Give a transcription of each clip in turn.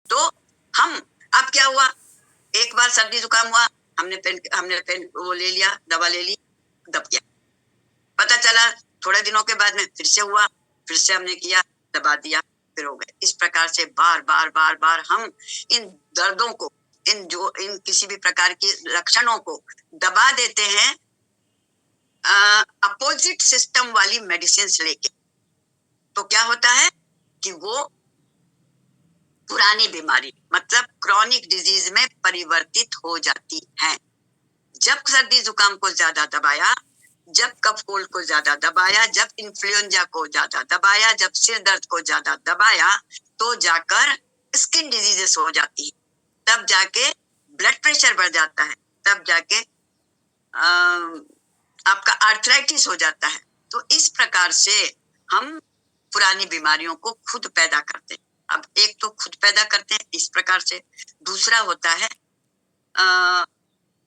तो हम अब क्या हुआ, एक बार सर्दी जुकाम हुआ, हमने पेन वो ले लिया, दवा ले ली, दब गया। पता चला थोड़े दिनों के बाद में फिर से हुआ, फिर से हमने किया, दबा दिया, फिर हो गए। इस प्रकार से बार बार बार बार हम इन दर्दों को, इन किसी भी प्रकार के लक्षणों को दबा देते हैं अपोजिट सिस्टम वाली मेडिसिन लेके। तो क्या होता है कि वो पुरानी बीमारी मतलब क्रॉनिक डिजीज में परिवर्तित हो जाती है। जब सर्दी जुकाम को ज्यादा दबाया, जब कफ कोल्ड को ज्यादा दबाया, जब इन्फ्लुएंजा को ज्यादा दबाया, जब सिर दर्द को ज्यादा दबाया, तो जाकर स्किन डिजीजेस हो जाती है, तब जाके ब्लड प्रेशर बढ़ जाता है, तब जाके आपका आर्थराइटिस हो जाता है। तो इस प्रकार से हम पुरानी बीमारियों को खुद पैदा करते हैं। अब एक तो खुद पैदा करते हैं इस प्रकार से, दूसरा होता है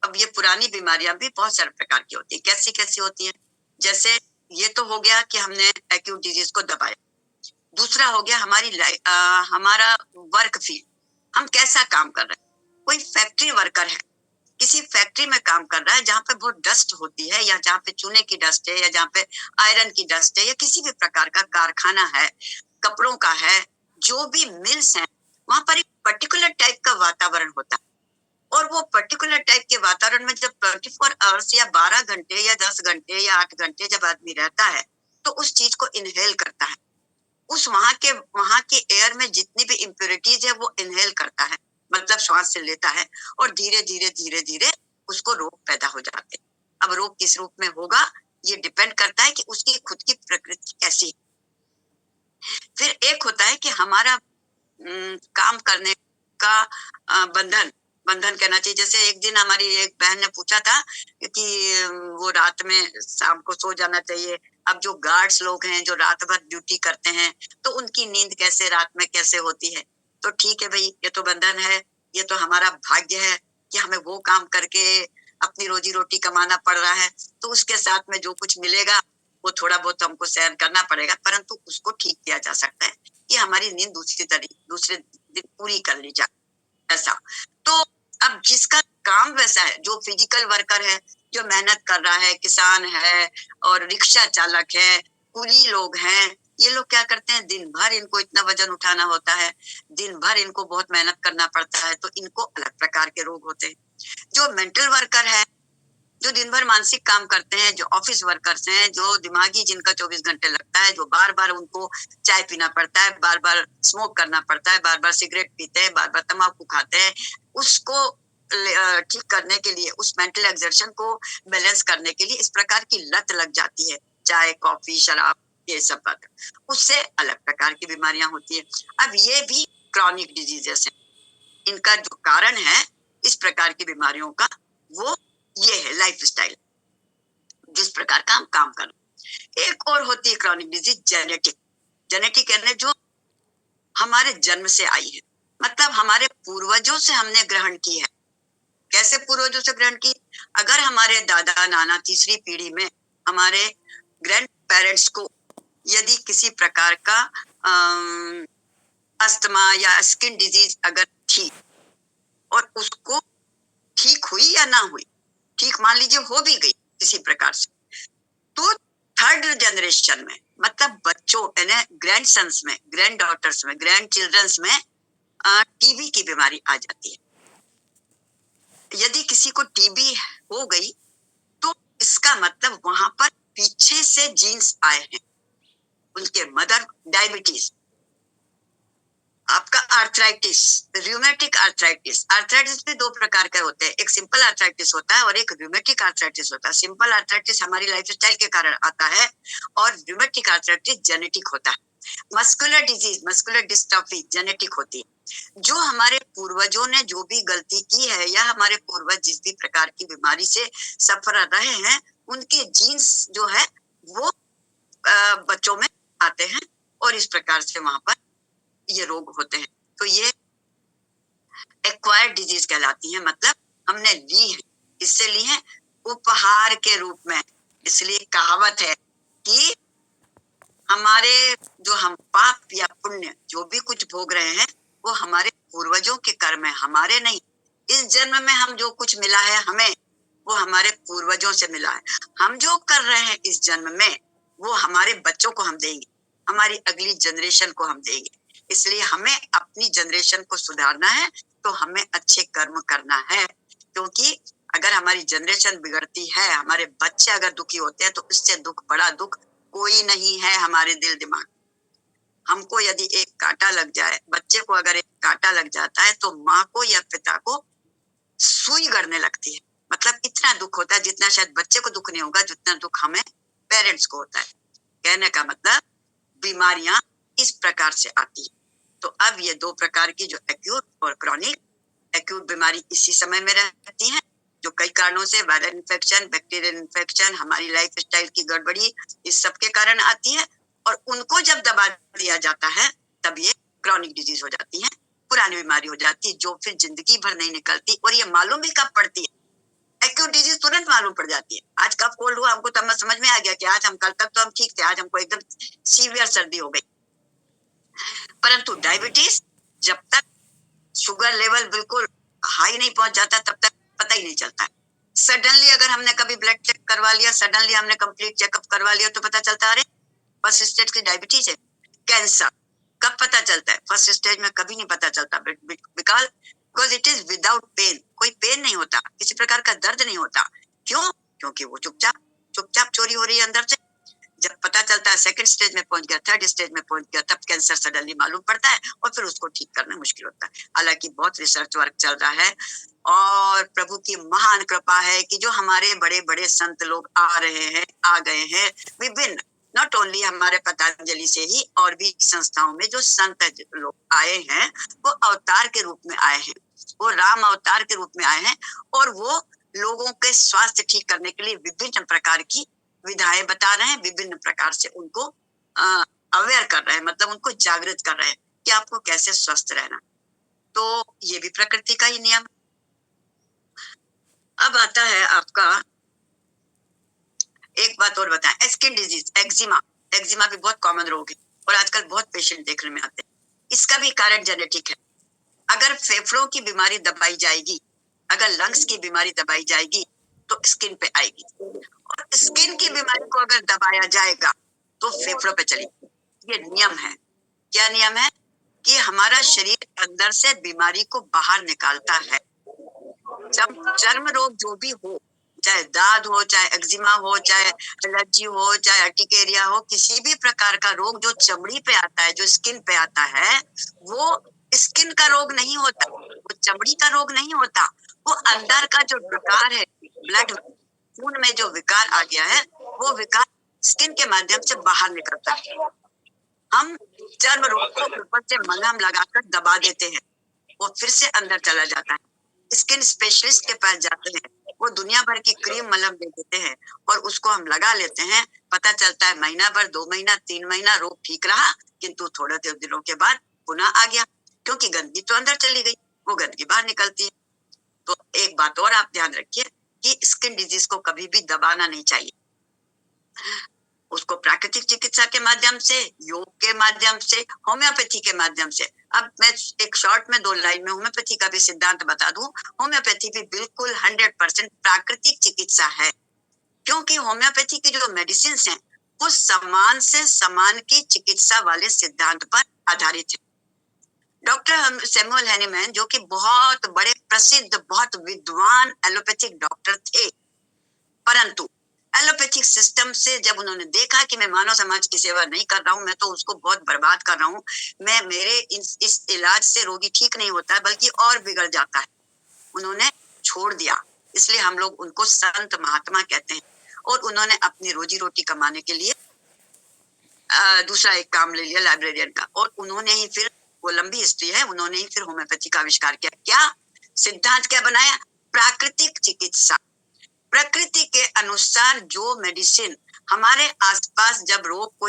अब ये पुरानी बीमारियां भी बहुत सारे प्रकार की होती है। कैसी कैसी होती है? जैसे ये तो हो गया कि हमने एक्यूट डिजीज को दबाया। दूसरा हो गया हमारा वर्क फील्ड, हम कैसा काम कर रहे हैं। कोई फैक्ट्री वर्कर है, किसी फैक्ट्री में काम कर रहा है जहाँ पे बहुत डस्ट होती है, या जहाँ पे चूने की डस्ट है, या जहाँ पे आयरन की डस्ट है, या किसी भी प्रकार का कारखाना है, कपड़ों का है, जो भी मिल्स हैं, वहां पर एक पर्टिकुलर टाइप का वातावरण होता है। और वो पर्टिकुलर टाइप के वातावरण में जब 24 आवर्स या 12 घंटे या 10 घंटे या 8 घंटे जब आदमी रहता है, तो उस चीज को इनहेल करता है। उस वहां के एयर में जितनी भी इम्प्योरिटीज है वो इनहेल करता है, मतलब श्वास से लेता है, और धीरे धीरे धीरे धीरे उसको रोग पैदा हो जाते हैं। अब रोग किस रूप में होगा ये डिपेंड करता है कि उसकी खुद की प्रकृति कैसी है। फिर एक होता है कि हमारा काम करने का बंधन बंधन कहना चाहिए। जैसे एक दिन हमारी एक बहन ने पूछा था कि वो रात में शाम को सो जाना चाहिए। अब जो गार्ड्स लोग हैं जो रात भर ड्यूटी करते हैं, तो उनकी नींद कैसे रात में कैसे होती है। तो ठीक है भाई, ये तो बंधन है, ये तो हमारा भाग्य है कि हमें वो काम करके अपनी रोजी रोटी कमाना पड़ रहा है, तो उसके साथ में जो कुछ मिलेगा वो थोड़ा बहुत हमको सहन करना पड़ेगा, परंतु उसको ठीक किया जा सकता है कि हमारी नींद दूसरे दिन पूरी कर ली जाए, ऐसा। तो अब जिसका काम वैसा है, जो फिजिकल वर्कर है, जो मेहनत कर रहा है, किसान है और रिक्शा चालक है, कुली लोग हैं, ये लोग क्या करते हैं, दिन भर इनको इतना वजन उठाना होता है, दिन भर इनको बहुत मेहनत करना पड़ता है, तो इनको अलग प्रकार के रोग होते हैं। जो मेंटल वर्कर है, जो दिन भर मानसिक काम करते हैं, जो ऑफिस वर्कर्स हैं, जो दिमागी जिनका 24 घंटे लगता है, जो बार बार उनको चाय पीना पड़ता है, बार बार स्मोक करना पड़ता है, बार बार सिगरेट पीते हैं, बार बार तम्बाकू खाते हैं, उसको ठीक करने के लिए, उस मेंटल एक्सर्शन को बैलेंस करने के लिए इस प्रकार की लत लग जाती है, चाय कॉफी शराब ये सब बात, उससे अलग प्रकार की बीमारियां होती है। अब ये भी क्रॉनिक डिजीजेस है, इनका जो कारण है इस प्रकार की बीमारियों का, वो ये है लाइफस्टाइल, जिस प्रकार का हम काम कर रहे हैं। एक और होती है क्रॉनिक डिजीज जेनेटिक। जेनेटिक यानी जो हमारे जन्म से आई है, मतलब हमारे पूर्वजों से हमने ग्रहण की है। कैसे पूर्वजों से ग्रहण की? अगर हमारे दादा नाना तीसरी पीढ़ी में हमारे ग्रैंड पेरेंट्स को यदि किसी प्रकार का अस्थमा या स्किन डिजीज अगर थी, और उसको ठीक हुई या ना हुई, ठीक मान लीजिए हो भी गई किसी प्रकार से, तो थर्ड जनरेशन में, मतलब बच्चों यानी ग्रैंड सन्स में, ग्रैंड डॉटर्स में, ग्रैंड चिल्ड्रंस में टीबी की बीमारी आ जाती है। यदि किसी को टीबी हो गई तो इसका मतलब वहां पर पीछे से जीन्स आए हैं, उनके मदर डायबिटीज, आपका आर्थराइटिस, रूमेटिक आर्थराइटिस। आर्थराइटिस भी दो प्रकार के होते हैं, एक सिंपल आर्थराइटिस होता है और एक रूमेटिक आर्थराइटिस होता है। सिंपल आर्थराइटिस हमारी लाइफस्टाइल के कारण आता है, और रूमेटिक आर्थराइटिस जेनेटिक होता है। Muscular disease, muscular dystrophy genetic होती है। जो हमारे पूर्वजों ने जो भी गलती की है, या हमारे पूर्वज जिस भी प्रकार की बीमारी से सफर रहे हैं, उनके जीन्स जो है वो बच्चों में आते हैं, और इस प्रकार से वहां पर ये रोग होते हैं। तो ये एक्वायर्ड डिजीज कहलाती है, मतलब हमने ली है, इससे ली है उपहार के रूप में। इसलिए कहावत है कि हमारे जो हम पाप या पुण्य जो भी कुछ भोग रहे हैं, वो हमारे पूर्वजों के कर्म है, हमारे नहीं। इस जन्म में हम जो कुछ मिला है हमें, वो हमारे पूर्वजों से मिला है। हम जो कर रहे हैं इस जन्म में, वो हमारे बच्चों को हम देंगे, हमारी अगली जनरेशन को हम देंगे। इसलिए हमें अपनी जनरेशन को सुधारना है, तो हमें अच्छे कर्म करना है। क्योंकि अगर हमारी जनरेशन बिगड़ती है, हमारे बच्चे अगर दुखी होते हैं, तो इससे बड़ा दुख कोई नहीं है हमारे दिल दिमाग। हमको यदि एक कांटा लग जाए, बच्चे को अगर एक कांटा लग जाता है, तो माँ को या पिता को सुई गड़ने लगती है। मतलब इतना दुख होता है जितना शायद बच्चे को दुख नहीं होगा, जितना दुख हमें पेरेंट्स को होता है। कहने का मतलब बीमारियां इस प्रकार से आती है। तो अब ये दो प्रकार की, जो एक्यूट और क्रॉनिक। एक्यूट बीमारी इसी समय में रहती है, जो कई कारणों से, वायरल इन्फेक्शन, बैक्टीरियल इन्फेक्शन, हमारी लाइफ स्टाइल की गड़बड़ी, इस सब के कारण आती है। और उनको जब दबा दिया जाता है, तब ये क्रॉनिक डिजीज हो जाती है, पुरानी बीमारी हो जाती है, जो फिर जिंदगी भर नहीं निकलती। और ये मालूम भी कब पड़ती है? एक्यूट डिजीज तुरंत मालूम पड़ जाती है। आज कब कोल्ड हुआ हमको तब समझ में आ गया कि आज हम, कल तक तो हम ठीक थे, आज हमको एकदम सीवियर सर्दी हो गई। परंतु डायबिटीज, जब तक शुगर लेवल बिल्कुल हाई नहीं पहुंच जाता, तब तक पता ही नहीं चलता है। सडनली अगर हमने कभी ब्लड चेक करवा लिया, सडनली हमने कंप्लीट चेकअप करवा लिया, तो पता चलता है अरे फर्स्ट स्टेज की डायबिटीज है। कैंसर कब पता चलता है? फर्स्ट स्टेज में कभी नहीं पता चलता, because it is without pain. कोई पेन नहीं होता, किसी प्रकार का दर्द नहीं होता। क्यों? क्योंकि वो चुपचाप चुपचाप चोरी हो रही है अंदर से। जब पता चलता है, सेकंड स्टेज में पहुंच गया, थर्ड स्टेज में पहुंच गया, तब कैंसर सडनली मालूम पड़ता है, और फिर उसको ठीक करना मुश्किल होता है। हालांकि बहुत रिसर्च वर्क चल रहा है, और प्रभु की महान कृपा है कि जो हमारे बड़े बड़े संत लोग आ गए हैं विभिन्न, नॉट ओनली हमारे पतंजलि से ही, और भी संस्थाओं में जो संत लोग आए हैं, वो अवतार के रूप में आए हैं, वो राम अवतार के रूप में आए हैं, और वो लोगों के स्वास्थ्य ठीक करने के लिए विभिन्न प्रकार की विधाएं बता रहे हैं, विभिन्न प्रकार से उनको अवेयर कर रहे हैं, मतलब उनको जागृत कर रहे हैं कि आपको कैसे स्वस्थ रहना। तो ये भी प्रकृति का ही नियम। अब आता है आपका, एक बात और बताएं, स्किन डिजीज, एक्जिमा। एक्जिमा भी बहुत कॉमन रोग है, और आजकल बहुत पेशेंट देखने में आते हैं। इसका भी कारण जेनेटिक है। अगर फेफड़ों की बीमारी दबाई जाएगी, अगर लंग्स की बीमारी दबाई जाएगी, तो स्किन पे आएगी। और स्किन की बीमारी को अगर दबाया जाएगा, तो फेफड़ों पे चलेगी। ये नियम है। क्या नियम है? कि हमारा शरीर अंदर से बीमारी को बाहर निकालता है। जब चर्म रोग जो भी हो, चाहे दाद हो, चाहे एक्जिमा हो, चाहे एलर्जी हो, चाहे अर्टिकेरिया हो, किसी भी प्रकार का रोग जो चमड़ी पे आता है, जो स्किन पे आता है, वो स्किन का रोग नहीं होता, वो चमड़ी का रोग नहीं होता। वो अंदर का जो विकार है, ब्लड खून में जो विकार आ गया है, वो विकार स्किन के माध्यम से बाहर निकलता है। हम चर्म रोग को ऊपर से मलहम लगाकर दबा देते हैं, वो फिर से अंदर चला जाता है। स्किन स्पेशलिस्ट के पास जाते हैं, वो दुनिया भर की क्रीम मलहम दे देते हैं, और उसको हम लगा लेते हैं। पता चलता है महीना भर, 2 महीना, 3 महीना रोग ठीक रहा, किंतु थोड़े दिनों के बाद पुनः आ गया, क्योंकि गंदगी तो अंदर चली गई, वो गंदगी बाहर निकलती है। तो एक बात और आप ध्यान रखिए कि स्किन डिजीज को कभी भी दबाना नहीं चाहिए। उसको प्राकृतिक चिकित्सा के माध्यम से, योग के माध्यम से, होम्योपैथी के माध्यम से। अब मैं एक शॉर्ट में 2 लाइन में होम्योपैथी का भी सिद्धांत बता दूं। होम्योपैथी भी बिल्कुल 100% प्राकृतिक चिकित्सा है, क्योंकि होम्योपैथी की जो मेडिसिन हैं, वो समान से समान की चिकित्सा वाले सिद्धांत पर आधारित है। डॉक्टर सैमुअल हैनीमैन, जो कि बहुत बड़े प्रसिद्ध, बहुत विद्वान एलोपैथिक डॉक्टर थे, परंतु एलोपैथिक सिस्टम से जब उन्होंने देखा कि मैं मानव समाज की सेवा नहीं कर रहा हूँ, मैं तो उसको बहुत बर्बाद कर रहा हूँ, मैं मेरे इस इलाज से रोगी ठीक नहीं होता है, बल्कि और बिगड़ जाता है, उन्होंने छोड़ दिया। इसलिए हम लोग उनको संत महात्मा कहते हैं। और उन्होंने अपनी रोजी रोटी कमाने के लिए दूसरा एक काम ले लिया, लाइब्रेरियन का, और उन्होंने ही फिर, वो लंबी हिस्ट्री है, उन्होंने ही फिर होम्योपैथी का आविष्कार किया। क्या सिद्धांत क्या बनाया? प्राकृतिक चिकित्सा। प्रकृति के अनुसार जो मेडिसिन हमारे आसपास, जब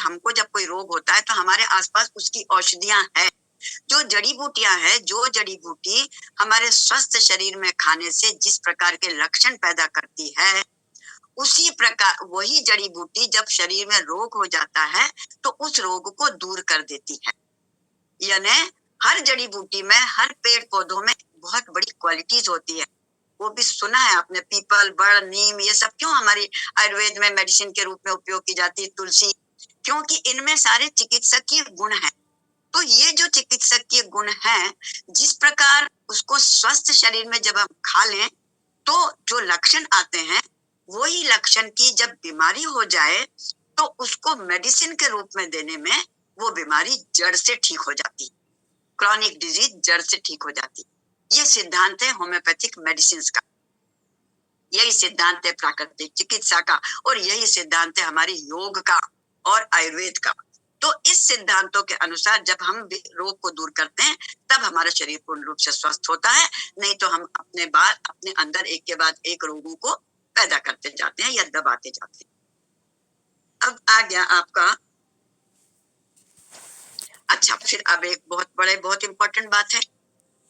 हमको जब कोई रोग होता है, तो हमारे आसपास उसकी औषधियां हैं, जो जड़ी बूटियां हैं, जो जड़ी बूटी हमारे स्वस्थ शरीर में खाने से जिस प्रकार के लक्षण पैदा करती है, उसी प्रकार वही जड़ी बूटी जब शरीर में रोग हो जाता है, तो उस रोग को दूर कर देती है। यानी हर जड़ी बूटी में, हर पेड़ पौधों में बहुत बड़ी क्वालिटीज होती है। वो भी सुना है आपने, पीपल, बड़, नीम, ये सब क्यों हमारी आयुर्वेद में मेडिसिन के रूप में उपयोग की जाती है, तुलसी, क्योंकि इनमें सारे चिकित्सकीय गुण हैं। तो ये जो चिकित्सकीय गुण हैं, जिस प्रकार उसको स्वस्थ शरीर में जब हम खा लें तो जो लक्षण आते हैं, वही लक्षण की जब बीमारी हो जाए तो उसको मेडिसिन के रूप में देने में वो बीमारी जड़ से ठीक हो जाती, क्रॉनिक डिजीज जड़ से ठीक हो जाती। ये सिद्धांत है होम्योपैथिक मेडिसिन का, यही सिद्धांत है प्राकृतिक चिकित्सा का, और यही सिद्धांत है हमारे योग का और आयुर्वेद का। तो इस सिद्धांतों के अनुसार जब हम रोग को दूर करते हैं तब हमारा शरीर पूर्ण रूप से स्वस्थ होता है, नहीं तो हम अपने अंदर एक के बाद एक रोगों को पैदा करते जाते हैं या दबाते जाते हैं। अब आ गया आपका, अच्छा, फिर अब एक बहुत इंपॉर्टेंट बात है,